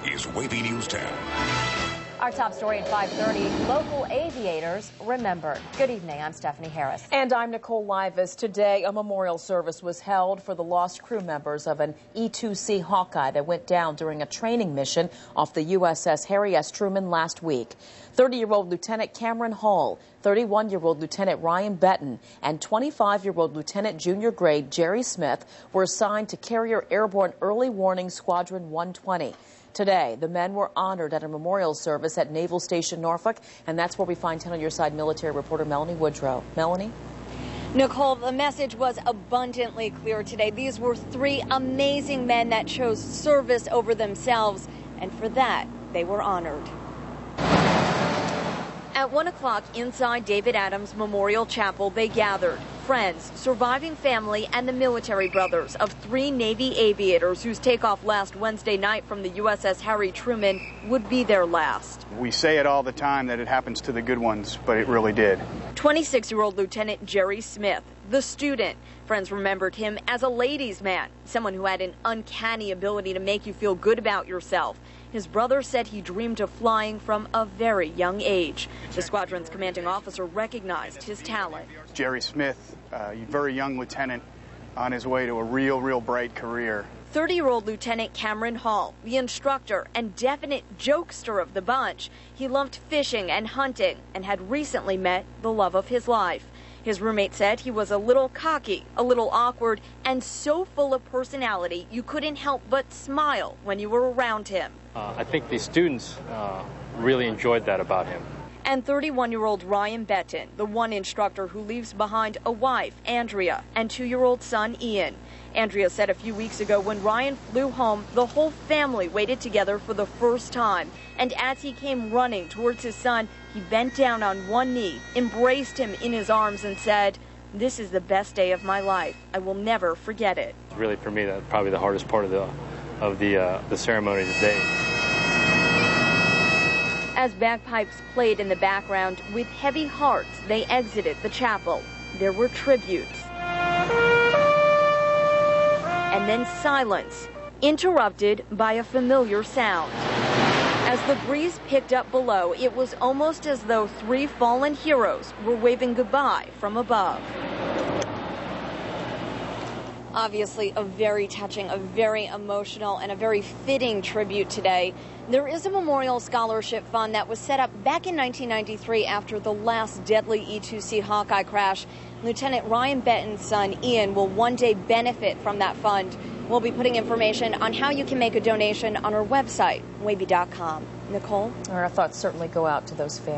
Is WAVY News 10. Our top story at 5:30, local aviators remembered. Good evening, I'm Stephanie Harris. And I'm Nicole Livas. Today, a memorial service was held for the lost crew members of an E-2 Hawkeye that went down during a training mission off the USS Harry S. Truman last week. 30-year-old Lieutenant Cameron Hall, 31-year-old Lieutenant Ryan Betton, and 25-year-old Lieutenant Junior Grade Jerry Smith were assigned to Carrier Airborne Early Warning Squadron 120. Today, the men were honored at a memorial service at Naval Station, Norfolk, and that's where we find 10 on your side military reporter Melanie Woodrow. Melanie? Nicole, the message was abundantly clear today. These were three amazing men that chose service over themselves, and for that, they were honored. At 1 o'clock inside David Adams Memorial Chapel, they gathered friends, surviving family, and the military brothers of three Navy aviators whose takeoff last Wednesday night from the USS Harry Truman would be their last. We say it all the time that it happens to the good ones, but it really did. 26-year-old Lieutenant Jerry Smith, the student. Friends remembered him as a ladies' man, someone who had an uncanny ability to make you feel good about yourself. His brother said he dreamed of flying from a very young age. The squadron's commanding officer recognized his talent. Jerry Smith, a very young lieutenant on his way to a real bright career. 30-year-old Lieutenant Cameron Hall, the instructor and definite jokester of the bunch. He loved fishing and hunting and had recently met the love of his life. His roommate said he was a little cocky, a little awkward, and so full of personality you couldn't help but smile when you were around him. I think the students really enjoyed that about him. And 31-year-old Ryan Betton, the one instructor who leaves behind a wife, Andrea, and 2-year-old son, Ian. Andrea said a few weeks ago when Ryan flew home, the whole family waited together for the first time. And as he came running towards his son, he bent down on one knee, embraced him in his arms, and said, "This is the best day of my life. I will never forget it." Really, for me, that's probably the hardest part of the ceremony today. As bagpipes played in the background, with heavy hearts, they exited the chapel. There were tributes. And then silence, interrupted by a familiar sound. As the breeze picked up below, it was almost as though three fallen heroes were waving goodbye from above. Obviously, a very touching, a very emotional, and a very fitting tribute today. There is a memorial scholarship fund that was set up back in 1993 after the last deadly E-2 Hawkeye crash. Lieutenant Ryan Betton's son, Ian, will one day benefit from that fund. We'll be putting information on how you can make a donation on our website, wavy.com. Nicole? Our thoughts certainly go out to those families.